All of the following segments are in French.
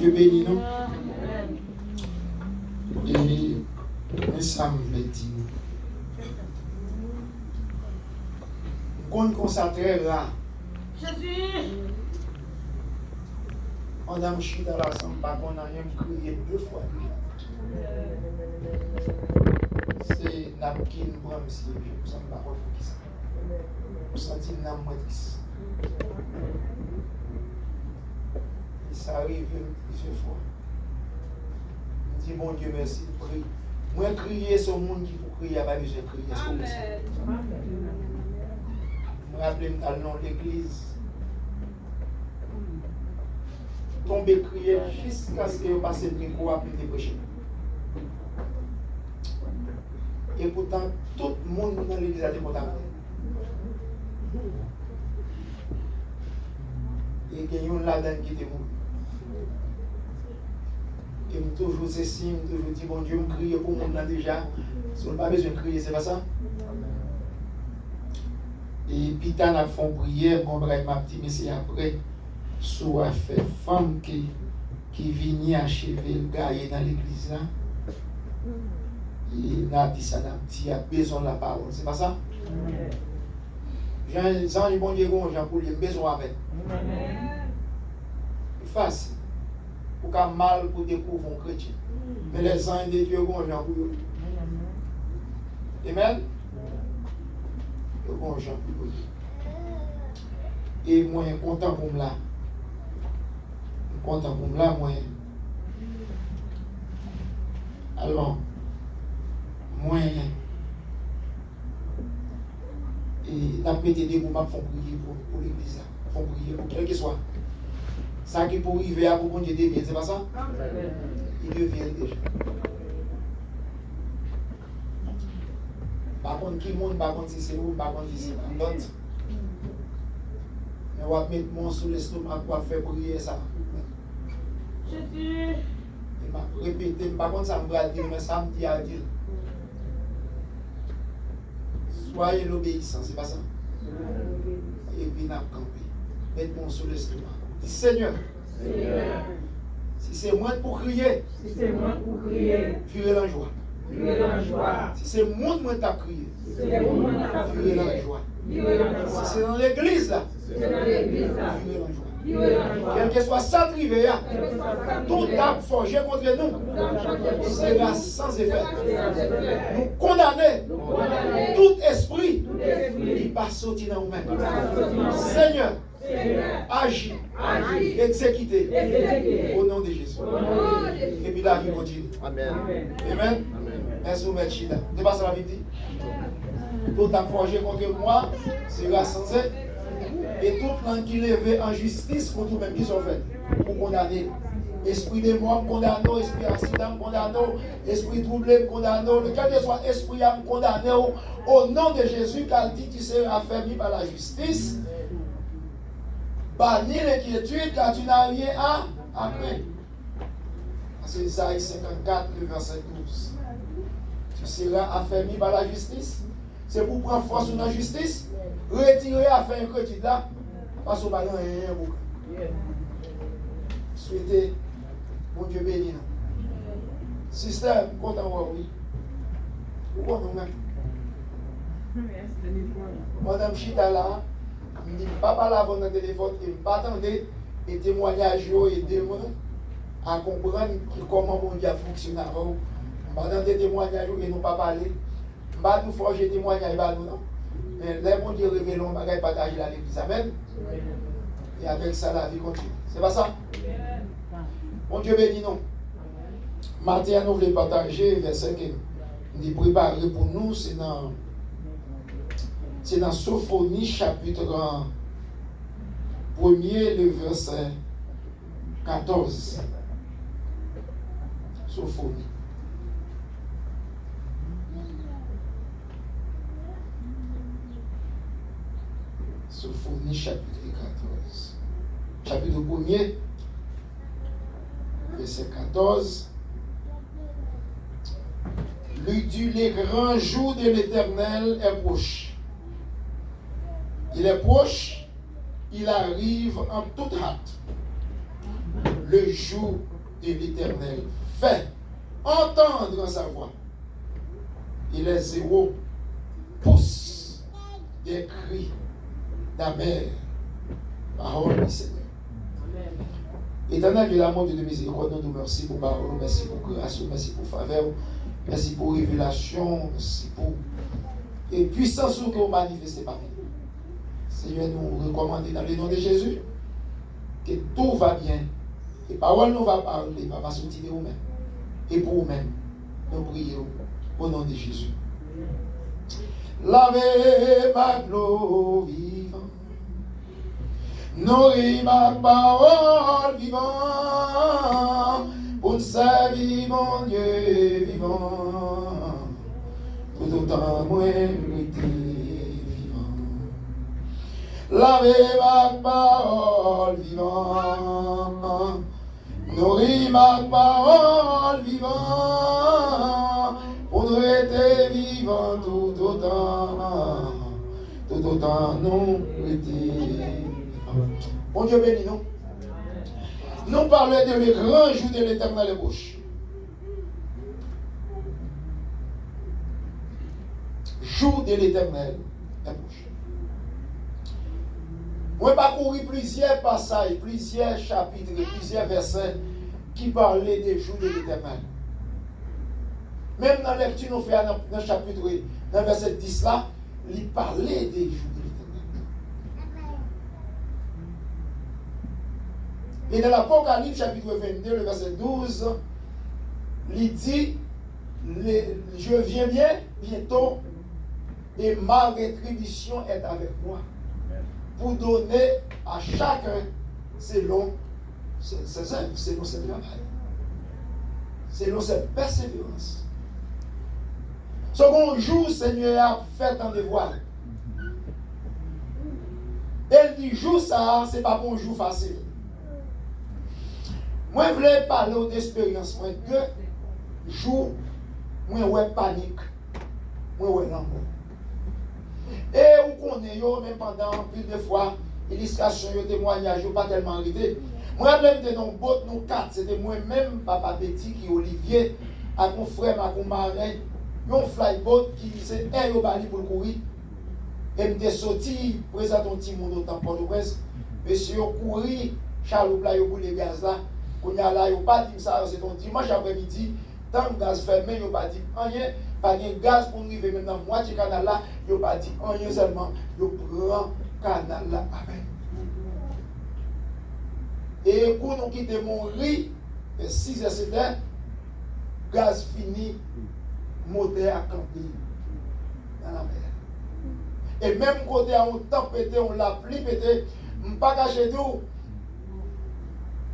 Dieu bénit nous. Et ça me dit. Qu'on concentrer là. Jésus. On a marché dans la chambre, pas qu'on a rien crié 2 fois. C'est napkin pour me si je me sens pas pour qui ça. Je me sens une âme motrice. Et ça arrive plusieurs fois. Je dis bon Dieu merci, prie. Moi crier sur le monde qui pour crier, il n'y a pas besoin de crier. Est-ce que vous savez? Je me rappelle dans le nom de l'église. Tomber crier jusqu'à ce que vous passez le micro à plus de prêcher. Et pourtant, tout le monde dans l'église a des mots d'amour. Et il y a une là-dedans qui était mort. Et je toujours ces signes, toujours dit, bon Dieu, me crie pour le monde là déjà. Si on n'a pas besoin de crier, c'est pas ça? Et puis, tu as fait une prière, bon, ma petite, mais c'est après, soit fait femme qui vient achever le gars dans l'église là. Et n'a dit ça, n'a besoin de la parole, c'est pas ça? Jean, bon Dieu, Jean pour lui, besoin avec. C'est facile. Pour qu'un mal pour découvrir un chrétien. Mais les anges de Dieu, bon Jean pour lui. Amen? Bon Jean pour lui. Et moi, je suis content pour moi là. Content pour moi, moi. Alors, moi, et n'a pas été des moments pour prier pour l'église, pour prier pour quel que soit. Ça qui pour arriver à pour Dieu devient, c'est pas ça? Il devient déjà. Par contre, qui monde, par contre, si c'est où, par contre, si c'est d'autres. Mais on va mettre mon sous l'estomac pour faire prier ça. Jésus. Il m'a répété, par contre, ça me va dire, mais ça me dit à dire. Soyez l'obéissant, c'est pas ça? Et puis, n'a campé. Mettez-moi sous l'estomac. Dis Seigneur. Seigneur. Si c'est moi pour crier. Si c'est moi pour crier. Virez la joie. Virez la joie. Si c'est moi qui t'a crié. Si c'est moi qui t'a crié. Virez la joie. Virez la joie. Si c'est dans l'église là. Si c'est dans l'église là. Virez la joie. Virez la joie. Quel que soit ça privé, tout acte forgé contre nous sera sans effet. Nous condamner tout esprit qui passe sorti dans nous-mêmes. Seigneur, agis, exécutez au nom de Jésus. Et puis la vie continue. Amen. Amen. Merci, M. Chida. Ne pas ça la vie dit. Tout acte forgé contre moi sera sans effet. Et tout plan qui lève en justice contre nous-mêmes qui sont faits pour condamner. Esprit de mort, condamné, esprit accident, condamné, esprit troublé, condamné, quel que soit esprit condamné au nom de Jésus, car dit tu seras affermi par la justice. Bannis l'inquiétude car tu n'as rien à craindre. C'est Isaïe 54, le verset 12. Tu seras affermi par la justice. C'est pour prendre force sur la justice. Retirer à faire un crédit là, parce qu'on va rien beaucoup. Souhaitez, bon Dieu béni. Système, content, oui. Pourquoi nous même? Madame Chita là, je dis, papa là, avant le téléphone, et je m'attendais, et témoignage, aidez-moi à comprendre comment mon Dieu fonctionne avant. Je m'attendais témoignage, et nous pas parler. Je ne vais pas nous forger témoignage, non. Mais là, mon Dieu révèle, on va partager à l'église. Amen. Et avec ça, la vie continue. C'est pas ça? Mon Dieu bénit nous. Matin, nous voulons partager verset que nous préparé pour nous. C'est dans Sophonie, chapitre 1er, le verset 14. Sophonie. Sophonie, chapitre 14. Chapitre 1er, verset 14. Lui dit, les grands jours de l'Éternel est proche. Il est proche, il arrive en toute hâte. le jour de l'Éternel. Fais entendre sa voix. Et les zéros poussent des cris d'amère. Parole du Seigneur. Éternel de l'amour de miséricorde, nous merci pour parole, merci pour grâce, merci pour faveur, merci pour révélation, merci pour et puissance que vous manifestez par nous. Seigneur, nous recommandons dans le nom de Jésus que tout va bien. Et parole nous va parler, va sortir de vous-même. Et pour vous-même, nous prions au nom de Jésus. Lavez ma gloire vivante. Nourris ma parole vivant, pour servir mon Dieu vivant, tout autant moi été vivant. Lavez ma parole vivant, nourris ma parole vivant, pour être vivant tout autant nous été. Bon Dieu béni, nous. Nous parlons de le grand jour de l'Éternel bouche. Jour de l'Éternel bouche. Moi, j'ai parcouru plusieurs passages, plusieurs chapitres, plusieurs versets qui parlaient des jours de l'Éternel. Même dans la lecture, nous faisons dans le chapitre, dans le verset 10 là, il parlait des jours de l'Éternel. Et dans l'Apocalypse, chapitre 22, le verset 12, il dit, je viens bien, bientôt, et ma rétribution est avec moi, pour donner à chacun selon ses œuvres, selon ses travail, selon ses persévérances. Second jour, Seigneur a fait un devoir. Elle dit, jour ça, c'est pas bon jour facile. Moi, je voulais parler d'expérience. Moi, 2 jours, moi, ouais panique. Moi, ouais l'amour. Et vous connaissez, même pendant plus de fois, illustration, témoignage, pas tellement arrivé. Moi, même de nos bottes, nous 4, c'était moi-même, Papa Betty, qui Olivier, avec mon frère, avec mon marin, un flyboat qui c'est un Bali pour courir. Et je suis sorti, présenter un petit monde au temps pour le Port-au-Prince. Monsieur, courir, chaloupe là, pour les gaz là. Quand il y a là, il n'y a pas dit ça, c'est un dimanche après-midi, tant que gaz fermé, il n'y a pas dit rien, pas de gaz pour arriver maintenant, moitié canal là, il n'y a pas dit rien seulement, il prend canal là avec. Et pour nous quitter mon riz, 6 h 7 h, gaz fini, moteur à camper dans la mer. Et même côté on temps pété, on l'a pli pété, je ne pas caché tout.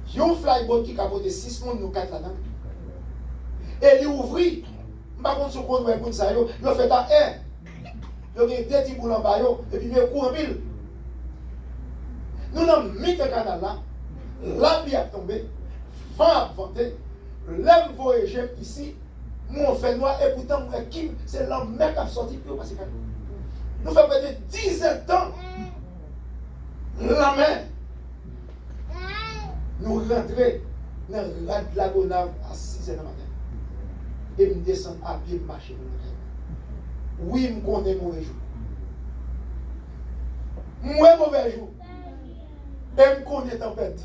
J'ai un flyboat qui a capoté 6 personnes, nous 4 là-dedans. Et il ouvre, je ne sais pas si vous avez fait ça, il a fait un air. Il a fait 2 petits boules en bas, et puis il a couru en pile. Nous avons mis le canal là, la pluie a tombé, vent a venté, l'homme voyageur ici, nous on fait noir, et pourtant, c'est l'homme mec qui a sorti, puis on passe le canal. Nous faisons peut-être 10 ans, la main. Nous rentrons dans la Gonave à 6 h du matin. Et nous descendons à pied, marcher. Oui, je connais mauvais jour. Moi, mauvais jour. Et je connais tempête.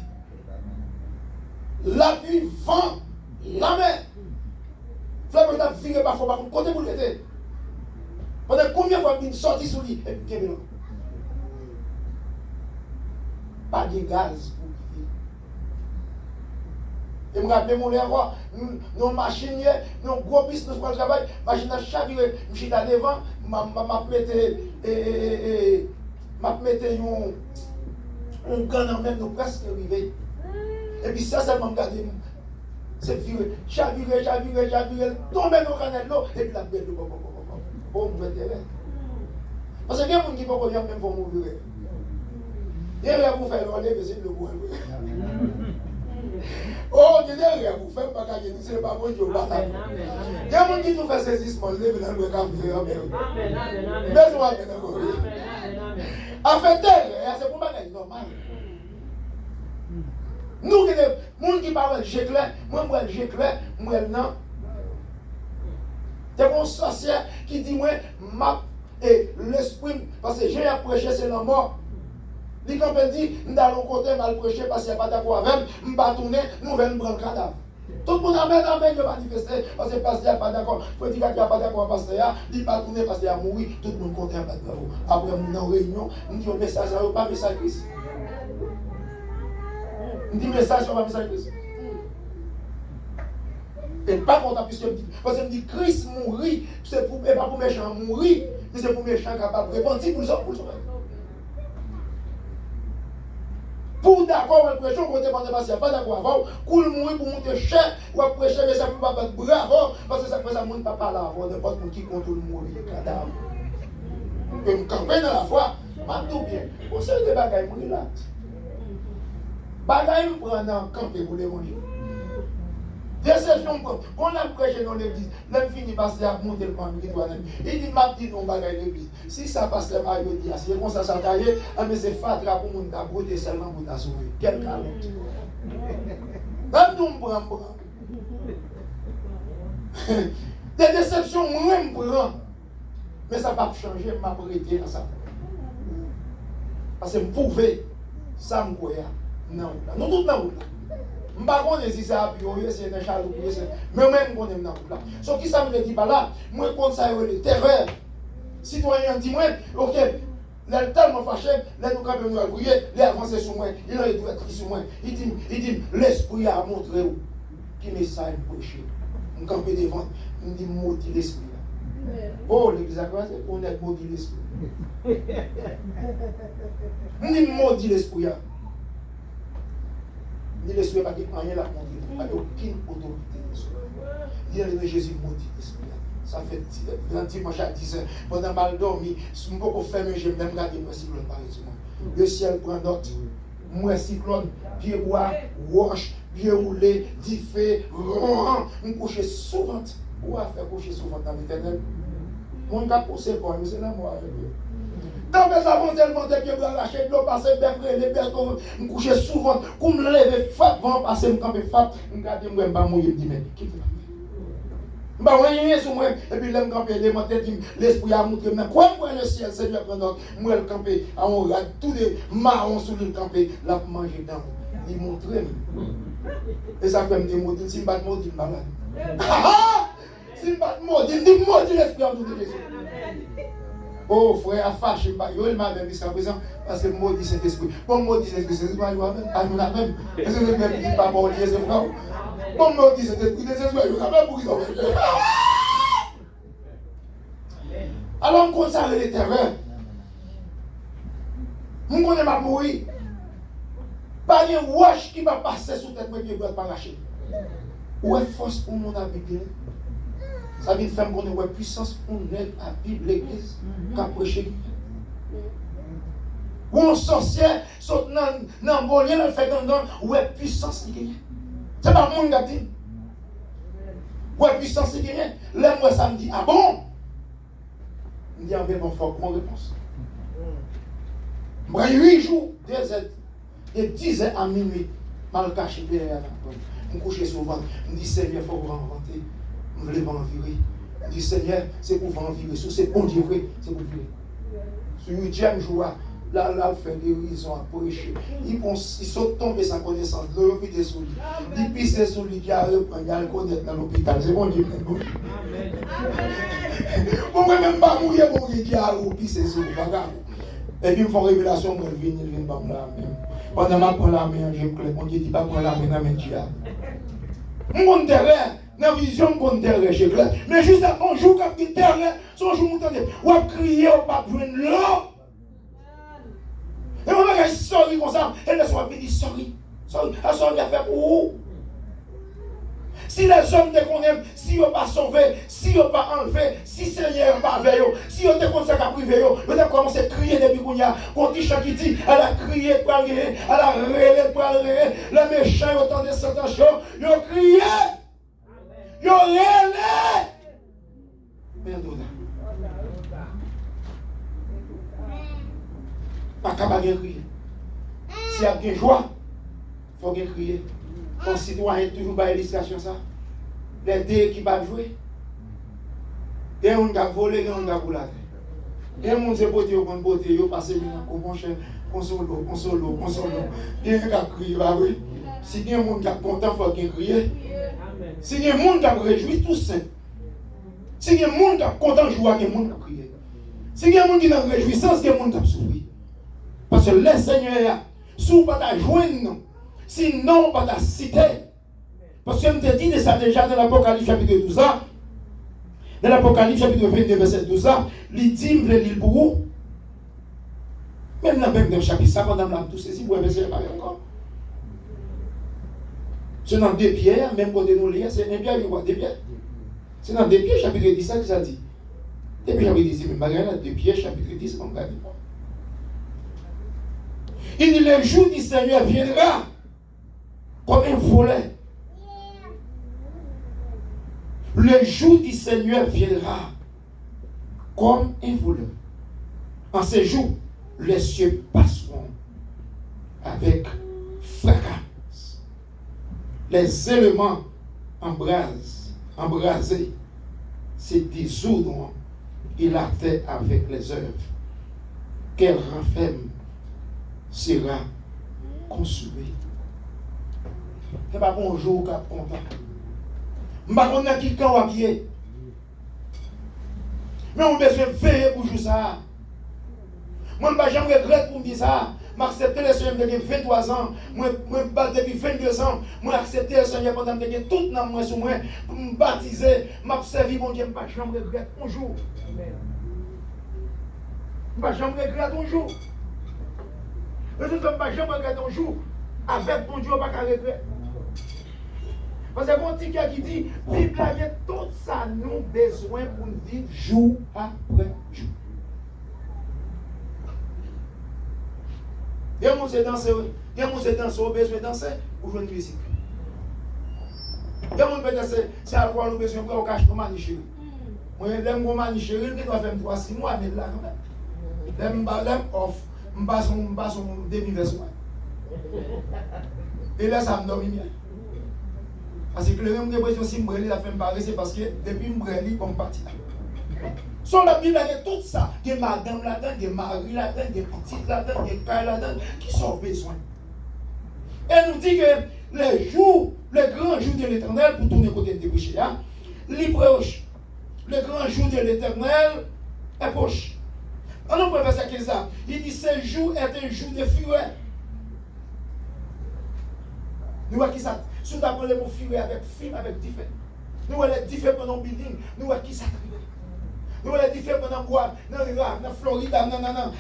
La pluie, vent, la mer. Flamme a viré parfois par côté pour l'été. Pendant combien de fois il sorti sous lui et puis il y a pas de gaz pour vivre. Et je me rappelle mon erreur, nos machines, nos gros business pour le travail, machine à chavirer, je suis là devant, je mettais un gant en même, nous presque arrivés. Et puis ça, seulement regarder, c'est viré, chavirer, tomber dans le canal d'eau, et puis la bête de bon, vous êtes là. Parce que il y a des gens qui ne peuvent pas même pour mourir. Il y a des gens qui font le c'est le bois. Oh, il y a des gens qui font pas gagner, c'est pas bon Dieu. Il y a des gens qui font saisissement, lever dans le café. Mais on va maintenant. En fait, c'est pour pas gagner normal. Nous, les gens qui parlent de j'éclaire, moi, j'éclaire, moi, non. C'est un sorcier qui dit, moi, et l'esprit, parce que j'ai prêché, c'est la mort. Il dit, nous allons côté mal prêcher parce qu'il n'y a pas d'accord avec, nous ne pas tourner, nous allons prendre le cadavre. Tout le monde a de manifester parce que le pasteur n'est pas d'accord. Il faut dire qu'il n'y a pas d'accord avec le pasteur, il ne pas tourner parce qu'il a mouru, tout le monde compte un pas de bravo. Après, nous avons une réunion, nous disons message, pas message Christ. Nous disons message, pas message Christ. Et pas content puisque parce que me dit Christ mourit, c'est pour pas pour méchant mourir, mais c'est pour méchant capable de répondre pour ça pour ça. Pour d'accord avec le prêcheur, côté parce qu'il n'y a pas d'accord avant, cool mourir pour monter cher, ou à prêcher, mais ça ne peut pas battre bravo, parce que ça fait ça, monde ne peut pas là, n'importe qui contrôle mourir, cadavre. On peut me camper dans la foi, m'a tout bien. On sait des bagailles mourir là. Bagailles me prendre dans le camper pour les manger. Déception, on a prêché dans l'église, l'homme finit par se monter le pan, il dit, m'a dit non bagaille l'église. Si ça passe le maillot, il dit, c'est comme ça, ça taille, mais c'est fatra pour mon taboter seulement pour ta sauver. Quel calme. Même nous, on prend. Des déceptions, moi, je prends. Mais ça ne va pas changer, ma prêté dans ça. Parce que je pouvais, ça me croyait. Non, nous tous dans la je ne sais pas si ça a pu c'est un château, mais même on est dans le plan. Ce qui ça me dit pas là, moi, quand ça a eu le terreur, citoyen dit moi, ok, là, tellement fâché, là, nous avons nous brûler, les avancer sur moi, il a été écrit sur moi. Il dit, l'esprit a montré où, qui message prêché. Je campe devant, il dit, maudit l'esprit. Oh, l'église a croisé, on est maudit l'esprit. Il dit, maudit l'esprit. Il ne souhaite pas qu'il n'y ait rien à monter, pas aucune autorité. Il y a le Jésus maudit l'esprit. Ça fait dimanche à 10h, pendant mal dormi, si je ne peux pas faire, je vais même garder le cyclone par exemple. Le ciel prend note, moi cyclone, pied bois, wash, pied roulé, diffé, je me couche souvent. Où a fait coucher souvent dans l'éternel? Mon gars poussé pour lui, c'est la mort. Dans mes avant tellement de pieds blancs lâchés, de l'eau passée, les bêtes, je me couche souvent, comme me lever, fat, vent passer, me camper fat, je me garde, je ne vais pas mourir, je me dis, mais qui te va? Je ne vais pas sur moi, et puis je me camper, l'esprit a montré, mais quoi, moi, le ciel, Seigneur, pendant moi, le camper, on regarde tous les marrons sur le camper, là, pour manger dans, il montre. Et ça fait me démoder, si je ne vais pas maudit, je suis malade. Si je ne vais pas maudit, je dis maudit l'esprit en nous de Jésus. Oh frère, fâché, il m'a même jusqu'à présent parce que maudit cet esprit. Bon, maudit cet esprit, c'est pas moi-même, pas nous la même. Et c'est le même qui dit pas bon, c'est frère. Bon, maudit cet esprit, c'est pas nous la même pour qu'ils ont fait. Alors, on compte ça avec les terreurs. On connaît ma mourir. Pas de wash qui va passer sous tête, mais qui va pas lâcher. Où est force pour mon habitude? Ça veut faire qu'on ait puissance pour aide à Bible l'église, qu'à prêcher. Ou un sorcier saute dans le bon lieu, il fait dans où est puissance qui gagne. C'est pas mon gars dit. Où est puissance qui gagne. Là, moi, ça me dit, ah bon? Je dis, ah ben, bon, fort, comment réponse? Moi, 8 jours, 2 heures, de 10 heures à minuit, mal caché derrière la porte. Je me couche souvent, je me dis, Seigneur, il faut vous inventer. Je voulais m'envirer. Je dis, Seigneur, c'est pour vous envirer. Si c'est bon Dieu vrai, c'est pour vous. Sur le 8e jour, là, il fait des raisons à prêcher. Il saute tomber sans connaissance. Le repite sur lui. Il pisse sur lui, il a repris, il a le connaître dans l'hôpital. C'est bon Dieu. Bon, même pas mourir, bon Dieu, il a repris sur lui. Et puis, il me font révélation, moi, il vient pas me la main. Pendant que je prends la main, je me claque. Mon Dieu dit, pas prendre la main dans la main de Dieu. Mon terrain. Dans la vision qu'on terre chez Claire. Mais juste avant, jour comme il terre, son jour m'entendait. Ou à crier, ou pas prendre l'eau. Et on va dire sorry comme ça. Et le soir, il dit sorry. Sorry. À sorry, il a fait pour où? Si les hommes te connaissent, si ils n'ont pas sauvé, si ils n'ont pas enlevé, si le Seigneur n'a pas veillé, si ils ont commencé à priver, ils ont commencé à crier depuis qu'on y a. Quand il chante, il dit, elle a crié pour aller, elle a relé pour aller, les méchants, ils ont entendu cette chose, ils ont crié. Yo relé! Perdona. Pas capable de rire. Si il y a des joie, faut bien crier. Comme citoyen toujours par illustration ça. Les deux qui va jouer. Des gens qui volent, des gens qui volent. Des gens qui ont beauté, qui ont beauté, ils passent au bon chien, console. Des gens qui crient, oui. Si il y a des gens qui sont contents, il faut qu'ils crient. Si il y a des gens qui réjouissent, tout ça. Si il y a des gens qui sont contents, il y a des gens qui crient. Si il y a des gens qui sont réjouissants, il y a des gens qui souffrent. Parce que le Seigneur, si vous ne pouvez pas joindre, sinon vous ne pouvez pas citer. Parce que je te dis de ça déjà dans l'Apocalypse chapitre 12. Dans l'Apocalypse chapitre 22, verset 12, il dit, il veut lire pour vous. Même dans le chapitre, ça, pendant la tout ceci, vous avez pas encore. C'est dans 2 Pierre, même côté nous lire, c'est 1 Pierre, je vois 2 Pierre. C'est dans 2 Pierre, chapitre 10, ça, que ça dit. 2 Pierre, chapitre 10, même 2 Pierre, chapitre 10, on regarde. Il dit, le jour du Seigneur viendra comme un volet. Le jour du Seigneur viendra comme un voleur. En ce jour, les cieux passeront avec fracas. Les éléments embrasés se dissoudront et la terre avec les œuvres qu'elle renferme sera consumée. Ce n'est pas bonjour qu'à content. Je ne sais pas qui quand on est. Mais on a besoin de veiller pour jouer ça. Moi, je ne vais jamais regretter pour me dire ça. Je accepté le Seigneur depuis 23 ans. Moi, depuis 22 ans. Moi, accepté le Seigneur pendant que tout dans moi sur moi. Pour me baptiser. Je servi mon Dieu. Je ne vais jamais regretter un jour. Je ne vais jamais regretter un jour. Je ne vais jamais regretter un jour. Avec mon Dieu, je ne vais pas regretter. Parce que mon petit gars qui dit, Bible a tout ça, nous besoin pour nous vivre jour après jour. Il y a des gens qui dansent, il y a des gens qui dansent, ils ont besoin de danser pour jouer une musique. Il y a des gens qui danser, c'est à quoi nous besoin de cacher comme manicher. Moi, je suis comme manicher, je dois faire 3-6 mois, mais là, je suis off, je passe mon demi-version. Et là, ça me donne bien. Parce que le même dépression, si je me fait me parler, c'est parce que depuis que je me comme parti là. Sur la Bible, il y a tout ça. Il y a madame là-dedans, il y a mari là-dedans, il y a petite là-dedans, il y a père là-dedans, qui sont besoin. Elle nous dit que le grand jour de l'Éternel, pour tourner côté de péché, il est proche. Le grand jour de l'Éternel est proche. On peut faire ça comme ça. Il dit ce jour est un jour de fureur. Nous voyons qui ça. Si nous avons les mots fureur avec film, avec différents. Nous voyons les différents pendant le building. Nous voyons qui ça. Nous voyons les différents pendant quoi. Dans la Floride, dans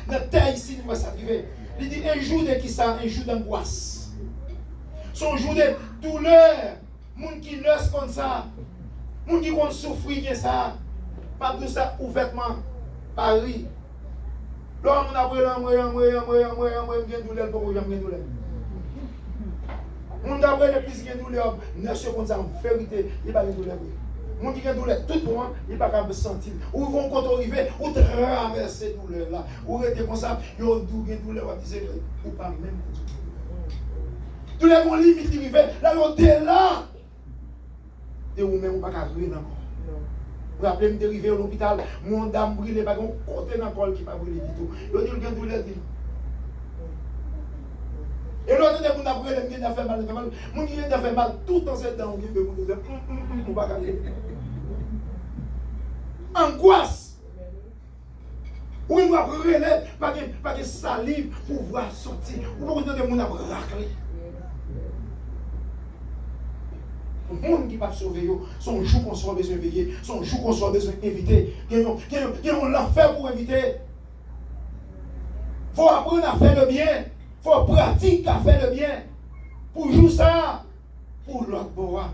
la terre ici, nous voyons ça arriver. Il dit un jour de qui ça, un jour d'angoisse. Son jour de douleur. Moun qui laisse comme ça. Moun qui vont souffrir comme ça. Pas tout ça ouvertement. Paris. L'homme a pris l'homme, j'ai douleur pour j'ai douleur. Moun d'après le plus de douleur, 9 secondes en vérité, il va de douleur. Moun qui a douleur tout pour moi, il va pas sentir. Ou vont quand arriver, ou traverser douleur là. Ou rester comme ça, il y a douleur, on disait ou pas même. Douleur mon limite d'arriver, là on est là. Et ou même pas qu'à brûler encore. Vous rappelez me dériver à l'hôpital, mon dame brûlé pas gon côté dans col qui pas brûlé du tout. Il dit il y a douleur dit. Et l'autre de mon après le bien fait mal, mon qui a fait mal tout en cette temps, on dit on va garder. Angoisse. Ou il doit brûler pas de salive pour voir sortir. Ou pour que mon a raclé. Le monde qui va sauver, son jour qu'on soit besoin de veiller, son jour qu'on soit besoin d'éviter. Il y a l'enfer pour éviter. Il faut apprendre à faire le bien. Il faut pratiquer à faire le bien. Pour jouer ça, pour l'autre bois.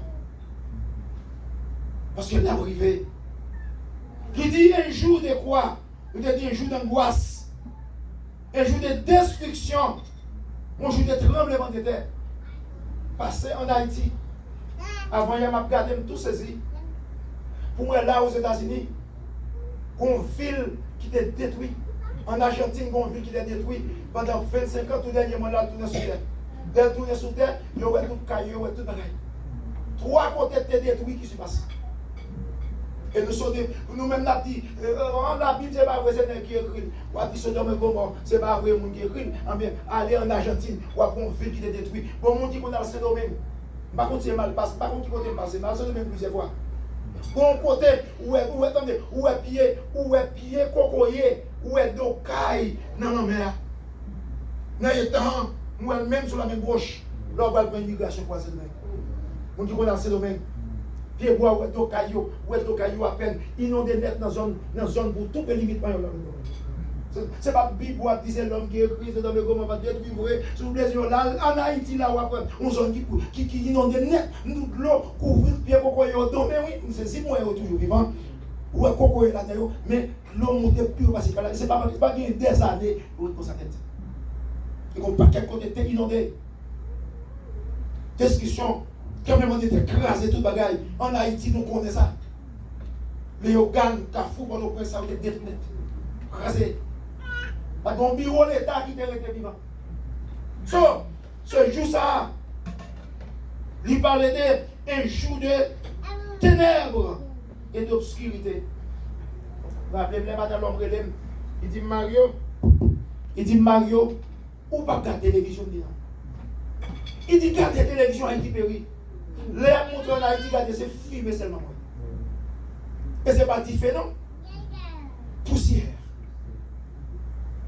Parce que là, arrivé. Il dit un jour de quoi? Il dit un jour d'angoisse. Un jour de destruction. Un jour de tremblement de terre. Passé en Haïti. Avant, il m'a gardé tout saisi. Pour moi, là aux États-Unis, une ville qui était détruite. En Argentine, une ville qui était détruite. Pendant 25 ans, tout dernièrement, là, tout dans ce terre. Dès tourner sous terre, il y a tout caillou, tout bagaille. 3 côtés de détruits qui se passent. Et nous-mêmes, on a dit, la Bible, c'est pas vrai, c'est un qui écrit. On a dit, Sodome et Gomorrhe, c'est pas vrai, mon qui écrit. Aller en Argentine, ou à une ville qui est détruite. Bon, mon dit qu'on a ce domaine. Par contre, c'est mal passé. Par contre, qui côté passé, mal passé plusieurs fois. Bon côté, où est pied, cocoyer, où est docaille, dans la mer. Dans les temps, moi-même sur la main gauche, là, on va prendre l'immigration pour ce domaine. On dit qu'on a ce domaine. Pied bois, où est docaillou à peine, inondé net dans la zone pour tout le limite. C'est pas Bible qui disait l'homme qui est écrit, c'est dans le comment va détruire, sous les yeux là, en Haïti, là, où après, on zone qui inonde net, nous de l'eau, couvrir le pied, cocoyer au dos, mais oui, c'est si moi, toujours vivant, ou à cocoyer là-dedans, mais l'eau monte plus parce que c'est pas des années pour sa tête. Et qu'on pas quel côté était inondé. Description, quand même on était écrasé tout bagaille, en Haïti, nous connaissons ça. Les organes, Carrefour, pour nous ça, on était détruit, écrasé. Pas ton bureau l'État qui était vivant. Ce jour ça, il parlait d'un jour de ténèbres et d'obscurité. Vous rappelez bien madame l'homme il dit Mario, ou pas regarder la télévision il dit regarder la télévision à Haïti péri. L'air montre en Haïti, regarder c'est filmé seulement. Et c'est pas différent. Poussière.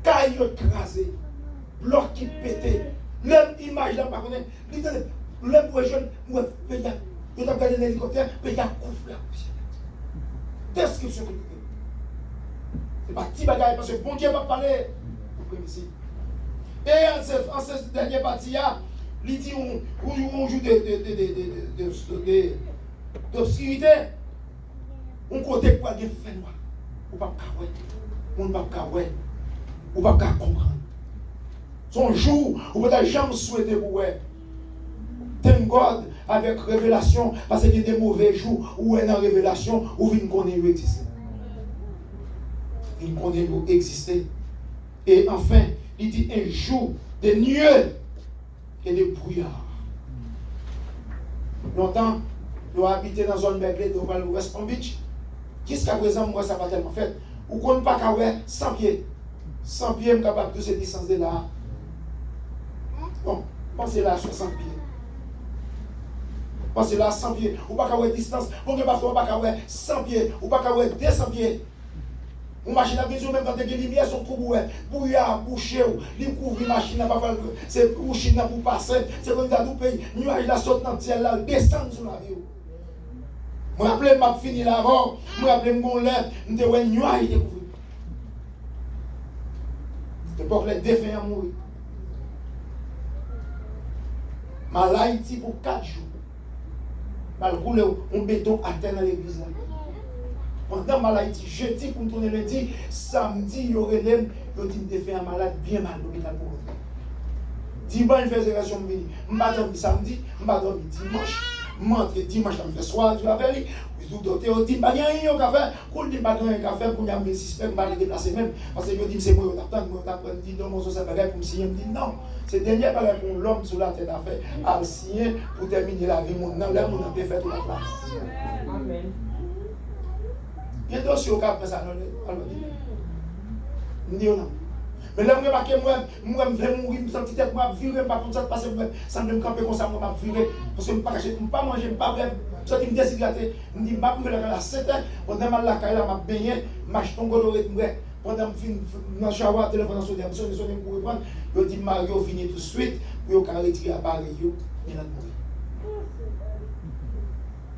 Caillou écrasé, bloc qui pétait, l'homme image là, par contre, l'homme pour jeune, moi, il a regardé l'hélicoptère, mais il a couvert la poussière. Description de l'idée. C'est pas petit bagaille, parce que bon Dieu va parler. Et en cette dernière partie, il dit on joue d'obscurité, on côté quoi de fait noir, ou pas kawé, on ne pas kawé. Ou pas comprendre. Son jour, ou peut-être jamais souhaité pour vous. Thank God avec révélation, parce qu'il y a des mauvais jours où est dans révélation, où vous ne connaissez pas exister. Vous ne connaissez pas exister. Et enfin, il dit un jour de nuées et de brouillard. Longtemps, nous habitons dans une zone bèglée de West Palm Beach. Jusqu'à présent, moi, ça va tellement fait. Ou qu'on ne pas qu'à 100 pieds. 100 pieds, je suis capable de cette distance de là. Bon, pensez là à 60 pieds. Pensez là à 100 pieds. Ou pas qu'à distance. Bon, que parfois, pas qu'à 100 pieds. Ou pas qu'à 200 pieds. Ou machine à vision, même quand les lumières sont trop bouées. Bouillard, bouché, les couvrir machine, c'est bouché pour passer. C'est comme dans tout pays. Nuage là saute dans le ciel là, descend sur la vie. Je me rappelle, je suis fini là avant. Je me rappelle, je me suis dit, nuage découvert. L'époque, les défunts ont mouru. Mal Haïti pour 4 jours. Mal roulé un béton à terre dans l'église. Pendant Mal Haïti, jeudi pour me tourner lundi, samedi, il y aurait les défunts malade bien mal l'hôpital pour rentrer. Dimanche, je faisais réaction, je ne vais pas dormir samedi, je ne vais pas dormir dimanche. Je rentre dimanche, je fais soir, je vais faire lui. Docteur dit pas rien au café, quand dit pas rien café pour me suspect me déplacer même parce que je dis c'est moi t'apprendre dit non mon ça bagaille pour me signer me dit non c'est dernier bagaille pour l'homme sur la tête à faire à signer pour terminer la vie mon là mon a fait toute la place. Amen. Il dossier au cap ça alors dit non. Mais là, je vais mourir, je sens tête, je vais virer, parce que ça me camper comme ça, je vais virer. Parce que je ne vais pas manger, je ne vais pas bref. Ça me déshydraté. Je me dis, je vais aller à 7 heures, pendant la caille, je vais baigner, je vais tomber pendant que je suis dans le shower, le téléphone, je vais reprendre. Je dis, Mario, venez tout de suite, pour que je retire l'appareil, il va mourir.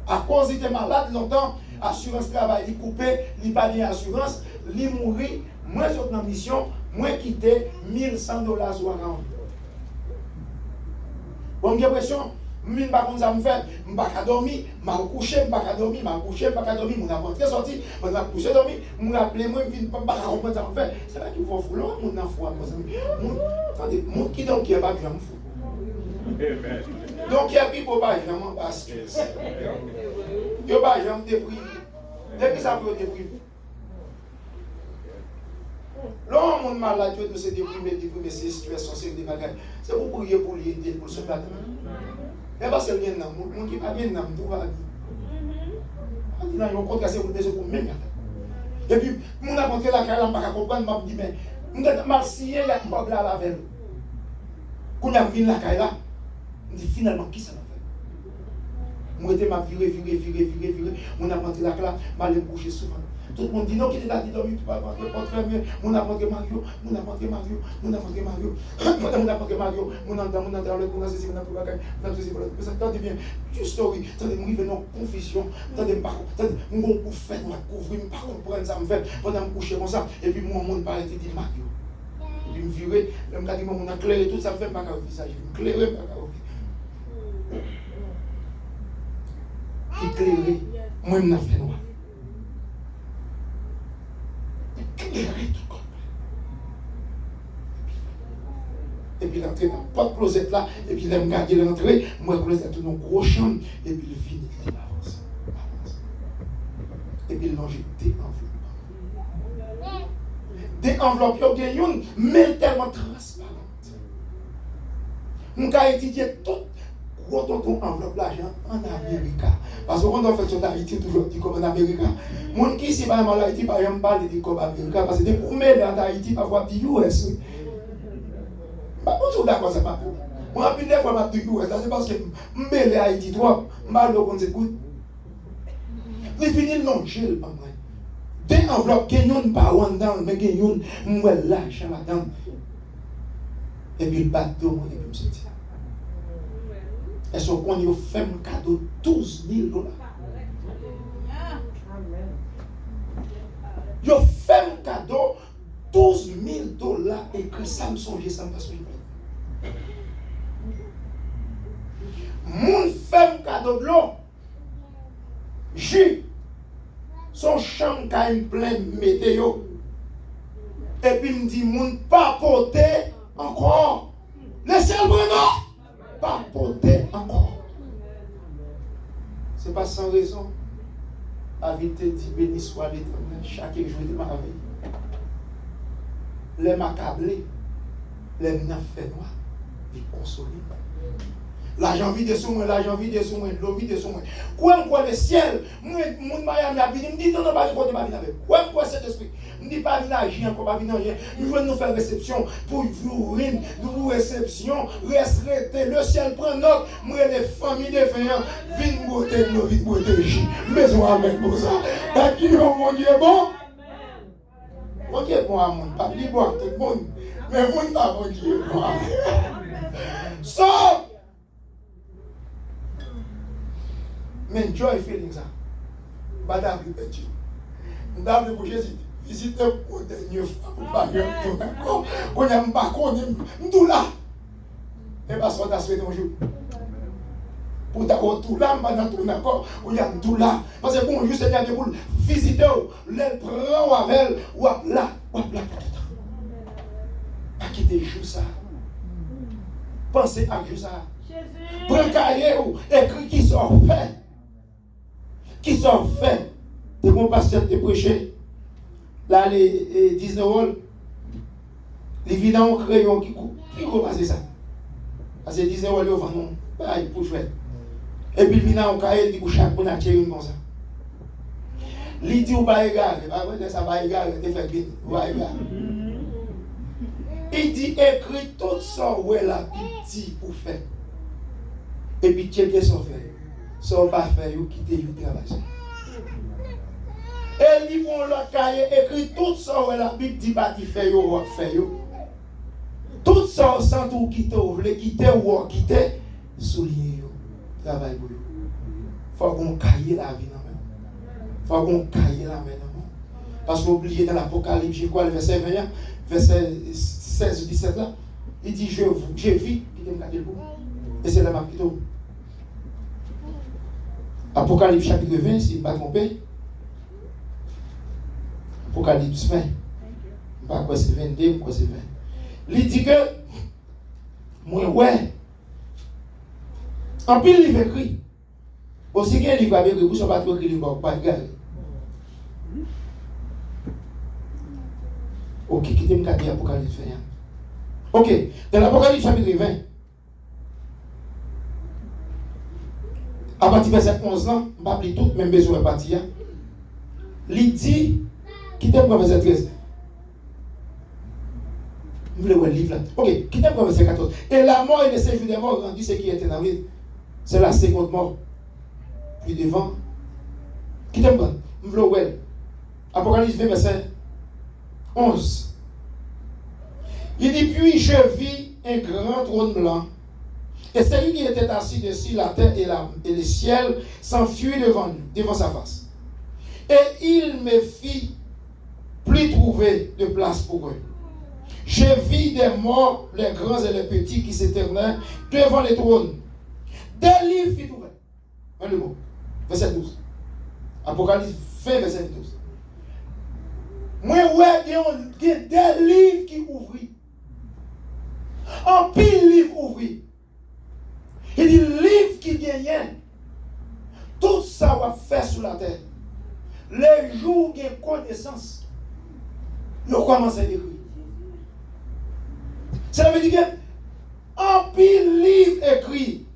À cause il était malade longtemps, assurance travail, il coupé, il pas d'assurance, il mourit, moi je suis en mission. Moi, quitter $1,100 sur un. Bon, j'ai l'impression, je ne sais pas comment ça me fait, je ne peux pas dormir, je vais coucher, je ne peux pas dormir, je vais coucher, je ne peux pas dormir, je vais rentrer, sortir, je vais coucher, dormir, je vais appeler, je ne peux pas comprendre ça me fait. C'est là qu'il faut fouler, je vais fouler. Attendez, mon qui donc qui n'est pas bien fou. Donc, il y a plus pour pas vraiment parce que il n'y a pas jamais déprimé. Dès que ça peut déprimer. L'homme malade, Dieu se déprimer, c'est situation, c'est des bagages. C'est pour prier pour lui aider, pour se battre. Mais parce que bien, mon qui pas bien, tout va bien. Il y a un compte cassé pour le besoin pour même. Et puis, mon a montré la carrière, je ne comprendre, je me dis, mais, je vais mal signer, il y a un problème là, la veille. Quand il y a vu la carrière, je dis, finalement, qui ça m'a fait? Moi, je m'ai viré, on a montré la classe, je vais me coucher souvent. Tout le monde dit non, qu'il est là, il dormi, tu vas rentrer, pas très bien. On a montré Mario, on a montré Mario, on a montré Mario, on a montré Mario, on a ceci, on a pris bagaille, on a ceci, on a ça, attendez bien, juste story, attendez, moi, je vais dans confusion, attendez, mon coup fait, moi, couvrir, je ne comprends ça, me fait, pendant me coucher comme ça, et puis moi, mon parle, il dit Mario. Et puis, me virer, je me dis, on a clairé tout, ça me fait pas qu'à visage, je me clairé, pas qu'à éclairé, moi, je me fait noir. Éclairer tout comme. Et puis l'entrée dans la porte closette là, et puis il me garder l'entrée, moi je closette dans une grosse chambre, et puis le vide, il avance. Et puis il mange des enveloppes. Des enveloppes, il y a une, mais tellement transparente. On a étudié tout. Quand on enveloppe l'argent en Amérique, parce que quand on fait sur Haïti, toujours dit comme en Amérique, les gens qui ici par exemple en Haïti, par exemple, parlent de comme Amérique, parce que des premiers en Haïti, parfois du US. Je ne suis d'accord, c'est pas pour. Moi, je ne suis pas du US, c'est parce que je suis Haïti, toi, je ne suis pas écoute. Je finis le nom, je pas moi. Des enveloppes, il y a une par dedans, mais il y a une l'argent là-dedans. Et puis le bateau, et puis je me suis dit. Est-ce qu'on y a fait un cadeau de $12,000? Il a fait un cadeau de $12,000 et que ça me songe, ça me passe au niveau. Mon fait un cadeau de l'eau. J'ai son champ qui a une pleine météo. Et puis il me dit, mon pas porter encore. Laissez-le prendre. Pas porter encore. Ce n'est pas sans raison. La vie te dit béni soit l'Éternel chaque jour de ma vie. Les m'accabler, les m'en fait noir, les consoler. L'argent vide sur moi, l'argent vide sur moi, l'eau vide sur moi. Quoi le ciel, mon Miami a venu, me dit non, pas de côté, pas de avec. Quoi cet esprit, me dit pas de agir encore, pas de rien. Nous voulons nous faire réception pour vous rire, nous réception, rester, le ciel prend note, moi les familles de veillants, viens beauté, nous vite beauté, maison avec pour ça. T'as dit, mon Dieu bon? Mon Dieu bon à mon, pas de bon à tout le monde, mais mon pas mon Dieu bon. So, mais joy feeling ça. Madame lui petit. Madame pour Jésus. Visitez pour dernière fois pour pas rien tout encore. On a pas connu tout là. Et parce qu'on a souhaité un jour. Pour t'avoir tout là, pendant tout encore, on a tout là. Parce que bon, juste bien pour visiter, les prendre avec ou là, pas quitter juste ça. Pensez à juste ça. Prends cahier ou écrit qui sont faits. Qui sont faits de mon pasteur de prêcher. Là, les 19 rôles, les vidants au crayon qui coupe. Qui va passer ça? Parce que 19 rôles, ils vont non, pour jouer. Et puis, le vidant au cahier, il dit que chaque monde a tiré une comme ça. Il dit, ou pas égal, ça va égal, il fait bien, ou pas égal. Il dit, écrit tout ça, où est la petite pour faire. Et puis, checker son fait. Son pas fait, vous quittez, vous travaillez. Et il prend le cahier, écrit tout ça, où est la Bible dit, bah, il fait, vous fait. Tout ça, sans tout quitter, vous voulez quitter ou quitter, souligner, travail pour vous. Il faut qu'on cahier la vie. Il faut qu'on cahier la main. Parce qu'on oublie dans l'Apocalypse, j'ai quoi, le verset 20, verset 16 ou 17 là, il dit, j'ai vu, qui me garde le bout. Et c'est la map qui tombe. Apocalypse chapitre 20, si je ne me trompe pas. Apocalypse 20. Je ne sais pas quoi c'est 22, quoi c'est 20. Il dit que, moi, ouais. En pile, il écrit. Aussi qu'il livre avec écrit, vous ne savez pas trop écrit, pas de gars. Ok, quittez-moi qu'à dire Apocalypse 20. Ok, dans l'Apocalypse chapitre 20, à partir de verset 11 ans, je ne vais pas lire tout, même besoin de partir. Il dit, quittez-moi verset 13. Vous voulez voir le livre là? Ok, quittez-moi verset 14. Et la mort et le séjour des morts rendu ce qui était dans lui. C'est la seconde mort. Puis devant. Quittez-moi. Vous voulez voir. Apocalypse 20, verset 11. Il dit, puis je vis un grand trône blanc, et celui qui était assis dessus, la terre et le ciel, s'enfuit devant sa face. Et il me fit plus trouver de place pour eux. Je vis des morts, les grands et les petits, qui s'éternaient devant le trône. Des livres furent ouverts. Un le mot. Verset 12. Apocalypse 20, verset 12. Moi, ouais, il y a des livres qui ouvrent. En pile livre ouvri. Il dit livre qui gagne. Tout ça va faire sur la terre. Les jours de connaissance, nous commençons à écrire. Ça veut dire que en pile livre écrit.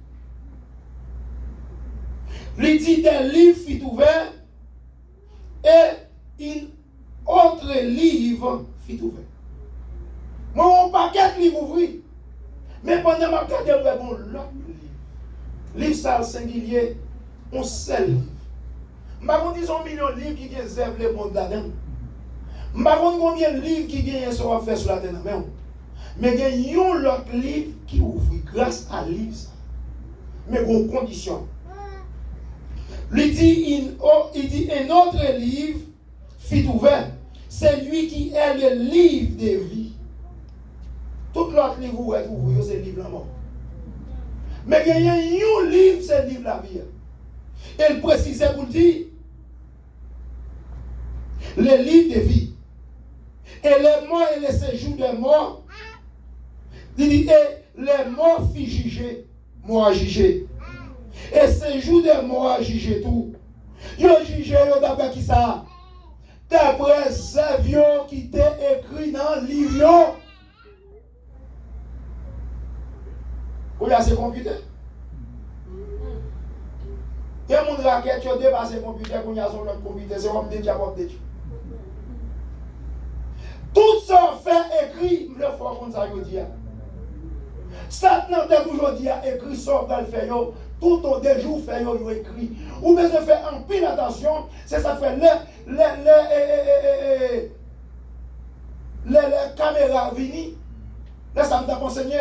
Il dit des livres fut ouvert et un autre livre fut ouvert. Moi, on paquet de livres ouvris. Mais pendant que je regarde, on l'autre livre. Livre ça singulier, on seul livre. Je ne sais pas combien de millions de livres qui ont le monde là-dedans. Je ne sais pas combien de livres qui ont ce qu'on fait sur la terre. Mais il y a un autre livre qui ouvre grâce à livre. Mais il y a une condition. Il dit un autre livre fut ouvert. C'est lui qui est le livre de vie. Tout l'autre livre où est ouvert, c'est le livre la mort. Mais il y a un livre, c'est le livre la vie. Et il précisait pour dire le livre de vie. Et les morts et les séjours des morts. Il dit, et les morts fit juger, moi juger. Et séjours des morts juger tout. Ils ont jugé d'après qui ça? D'après ces avions qui étaient écrits dans le livre. Vous avez ces computers? Il y a des raquettes qui ont dépassé les computers, qu'on a sur notre computer, c'est comme des diables de Dieu. Tout ça fait écrit, le fort comme ça, je dis. Satan t'a toujours dit, écrit ça, dans le fait, tout au déjour, fait, écrit. Ou bien je fais en pile attention, c'est ça fait les caméras venir. Là, ça me t'a enseigné.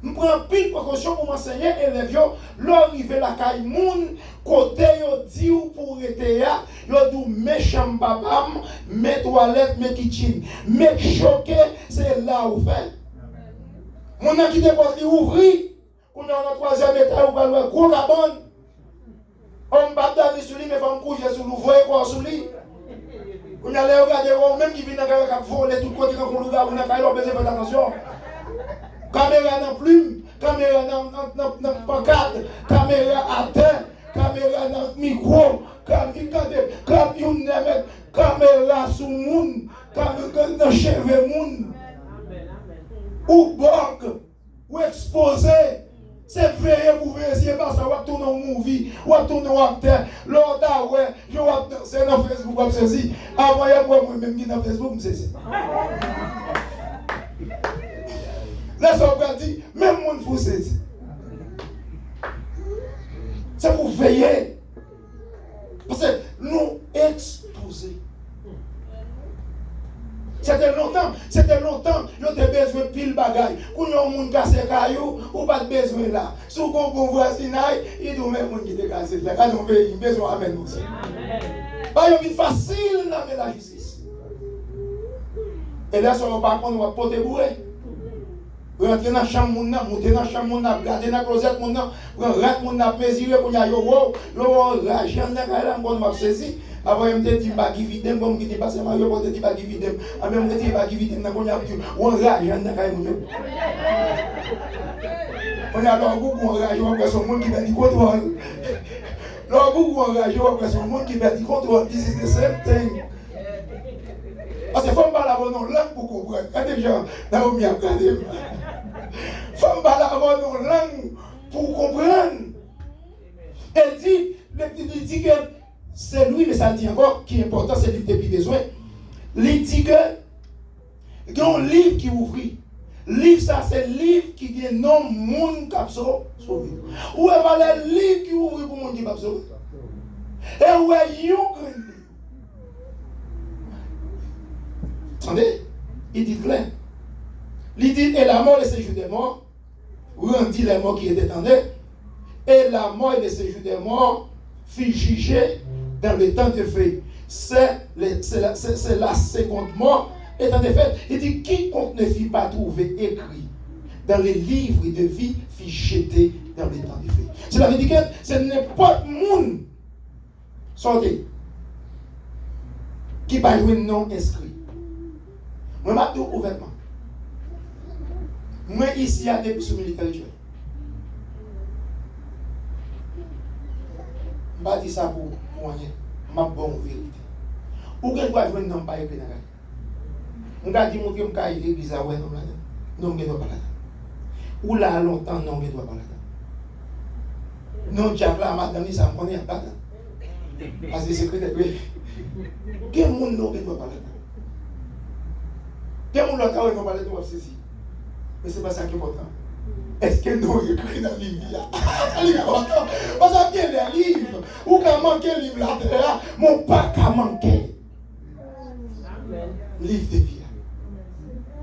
Je prends pile précaution pour m'enseigner élèves, l'arrivée la caille moun, côté yo dit ou pour été ya, yo dou mes chambres babam, mes toilettes, mes kitchen. Mais choqué, c'est là où fait. Mon a quitté porte li ouvri, on est en troisième étage, ou va le gros cabane. On bat d'avis sur lui, mais faut me coucher sur lui, voyez quoi sur lui. On a les regarder, même qui vient dans le voler tout côté quand on le regarde, on a besoin de faire attention. Caméra dans plume, caméra dans pancarte, caméra à terre, caméra dans micro, caméra sous moun, caméra dans cheveux moun, ou bog, ou exposé. C'est veillé pour vérifier parce que vous tournez en movie, vous tournez en acteur, l'autre, ouais, je vais danser dans Facebook, vous saisir. Envoyez-moi moi-même qui dans Facebook, je saisir. Là, ça va dire, même mon vous saisir. C'est pour veiller. Parce que nous exposer. C'était longtemps, nous avons besoin de pile bagaille. Quand nous avons cassé caillou, ou pas de besoin là. Si vous avez un bon voisinage, il doit même qui est cassé là. Quand nous avons besoin de nous. Pas une vie facile dans la justice. Et là, si on ne va pas prendre, on va porter bourré. Vous rentrez dans la chambre, montez dans la chambre, regardez dans la closette, vous rentrez, mesurez, vous avez l'argent dans la saisir. Avant, je me dis, je vais dividende, comme je dis, parce que je vais dire, je dividende. Après, je me dis, je dividende, on a dit, on a l'argent dans la maison. On a l'argent, on a son monde qui va du contrôle. L'argent, on a l'argent, on a son monde qui va du contrôle. This is the same thing. Parce que faut pas avoir nos langues pour comprendre. Quand des gens, Naomi a regardé. Faut pas avoir nos langues pour comprendre. Elle dit que c'est lui, mais ça dit encore, qui est important, c'est lui depuis besoin. Il dit que il y a un livre qui ouvre. Livre ça, c'est le livre qui est non monde qui a sauvé. Où est le livre qui ouvre pour le monde qui a sauvé? Et où est le livre? Attendez, il dit clair. Il dit, et la mort et le séjour des morts, rendit les morts qui étaient en eux, et la mort et le séjour des morts fut jugé dans le temps de feu. C'est la seconde mort. Et en effet, il dit, quiconque ne fut pas trouvé écrit dans les livres de vie fut jeté dans le temps de feu. Cela veut dire que c'est n'importe monde, sortez, qui va jouer non inscrit. Moi, je suis ouvertement. Moi, ici, à des sous militaires. Je ne vais pas dire ça pour rien. Je vais bon vérité. Ou que doit jouer non pas écrit dans la. Je vais dire que je vais aller à l'église, non, je ne dois pas là. Ou là, longtemps, non, je ne dois pas là. Non, Jack là, madame, ça me connaît pas. Parce que c'est que quel monde non, je ne dois pas là. Quel monde l'autre, je ne dois pas là, mais ce n'est pas ça qui est important. Est-ce que nous écrit dans le livre? Parce qu'il y a des livres. Ou quand manquer le livre là, mon pas qu'à manquer. Livre de vie.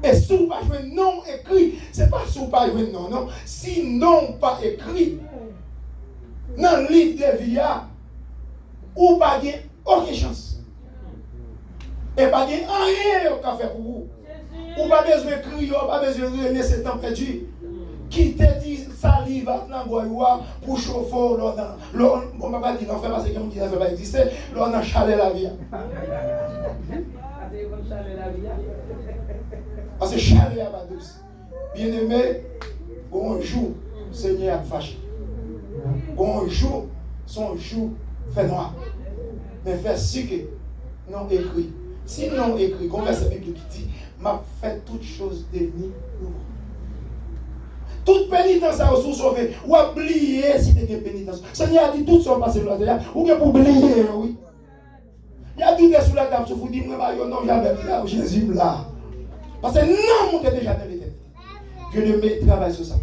Et si vous ne pas jouer non écrit, ce n'est pas si vous ne pas jouer non, non. Si non pas écrit, dans le livre de vie, ou pas de aucune chance. Et pas de rien qu'à faire pour vous. Ou pas besoin de crier, ou pas besoin de laisser le temps perdu. Qui te dit salive à l'angoisse pour chauffer l'ordre. On ne va pas dire l'enfer parce que ça ne va pas exister. L'ordre a chalé la vie. Parce que chalé à ma douce. Bien aimé, bonjour, Seigneur a fâché. Bonjour, son jour fait noir. Mais fait si que non écrit. Si non écrit, comme verset biblique qui dit, m'a fait toutes choses devenir nouvelles. Toute pénitence a aussi sauvé. Ou oublier si tu as pénitence. Seigneur a dit tout sont passé là derrière. Ou bien pour oublier, oui. Il y a tout des sous la table. Vous dites, non, jamais là, Jésus là. Parce que non, on est déjà dans l'éternité. Dieu ne met travail sur ça.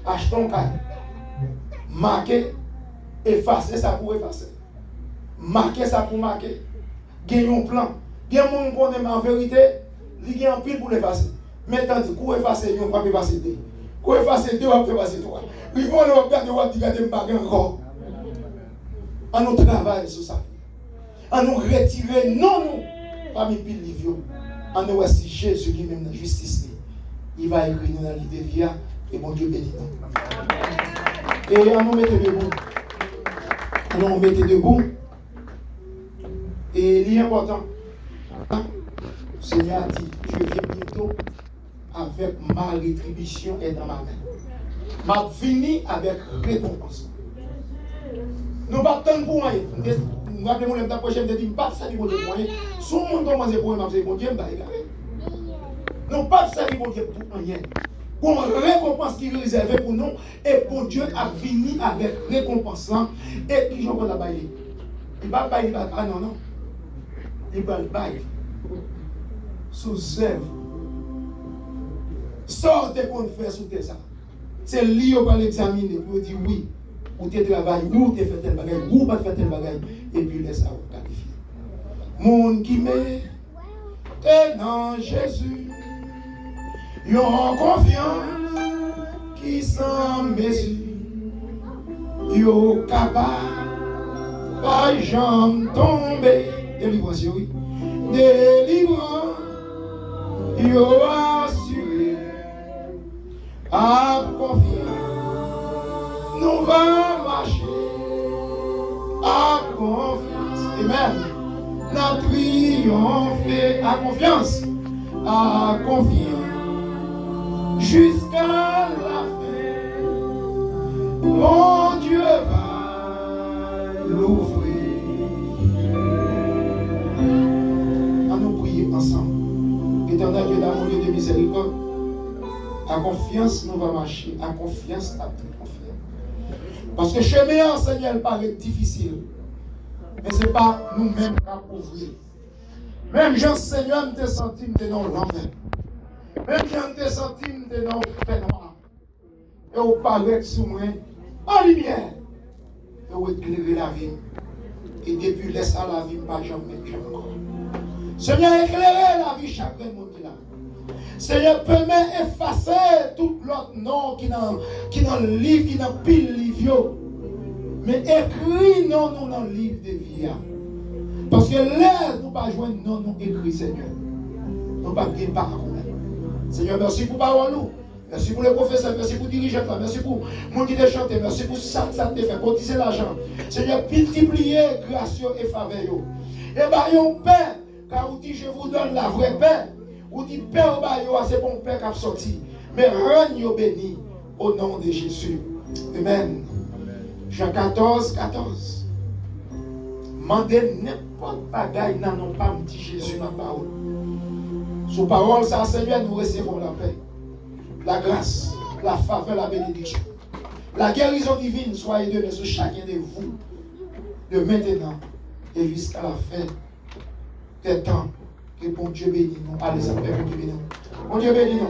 Achetons caille. Marquer, effacer ça pour effacer. Marquer ça pour marquer. Gagnons un plan. Il y a un monde qu'on aime en vérité, il y a un pile pour l'effacer. Mais tandis qu'on efface, on ne va pas effacer deux. Qu'on efface deux, on va effacer trois. Puis on va regarder, on va regarder encore. On nous travaille sur ça. On nous retire, non, nous, parmi pile livre. On nous voit si Jésus lui-même dans la justice. Il va écrire dans la livre de vie et bon Dieu bénit nous. Et on nous mette debout. On nous mette debout. Et l'important, le Seigneur a dit, je viens bientôt avec ma rétribution est dans ma main. Ma fini avec récompense. Nous ne pas attendre pour rien. Nous appelons le temps prochain, nous disons, pas ça du bon Dieu pour rien. Si on commence pour rien, bon Dieu, nous pas ça du bon Dieu pour rien. Pour une récompense qui est réservée pour nous, et pour Dieu a fini avec récompense. Et qui j'en vais la bailler. Il va bailler, ah non, non. Il va le bailler. Sous œuvre. Sortez qu'on fait sous tes ça. C'est lui qui va l'examiner pour dire oui, ou tu travailles, ou tu fais tel bagage, ou pas faire tel bagage, et puis laisse ça qualifier. Monde qui met et dans Jésus, ils ont confiance qui sans mesure, ils sont capables, pas jamais tomber. Délivrance, oui. Délivrance, ils ont assuré. À confiance, nous allons marcher. À confiance, amen. Nous triomphé à confiance. À confiance, jusqu'à la fin. Mon Dieu va l'ouvrir. À nous prier ensemble. Seigneur Dieu d'amour et de miséricorde, à confiance, nous allons marcher. À confiance, à toute confiance. Parce que chemin, Seigneur, paraît difficile. Mais ce n'est pas nous-mêmes qui avons ouvrir. Même Jean, Seigneur, nous te senti dans l'enfer. Même Jean, nous te senti dans le fait noir. Et on paraît sous moi en lumière. Et on éclairer la vie. Et depuis laisse à la vie, pas jamais encore. Seigneur, éclairez la vie chaque monde là. Seigneur, permet effacer tout l'autre nom qui dans le livre, qui dans pile livre. Mais écrit non nous dans le livre de vie. Parce que là, nous ne pas joindre non nous écrit, Seigneur. Nous ne pas gagner par Seigneur, merci pour parole nous. Merci pour les professeurs, merci pour les dirigeants, merci pour les gens qui te chantent, merci pour ça que te fait, cotiser l'argent. Seigneur, multiplier grâce et faveur. Et bah, yon paix, car vous dites, je vous donne la vraie paix. Ou dit, paix au baillot, c'est bon paix qui a sorti. Mais règne béni au nom de Jésus. Amen. Jean 14, 14. Mandez n'importe bagaille, non pas me dit Jésus ma parole. Sous parole, ça, Seigneur, nous recevons la paix, la grâce, la faveur, la bénédiction. La guérison divine soit aidée sur chacun de vous, de maintenant et jusqu'à la fin des temps. Que bon Dieu bénisse nous. Allez, ça fait bon Dieu bénisse nous. Bon Dieu bénisse nous.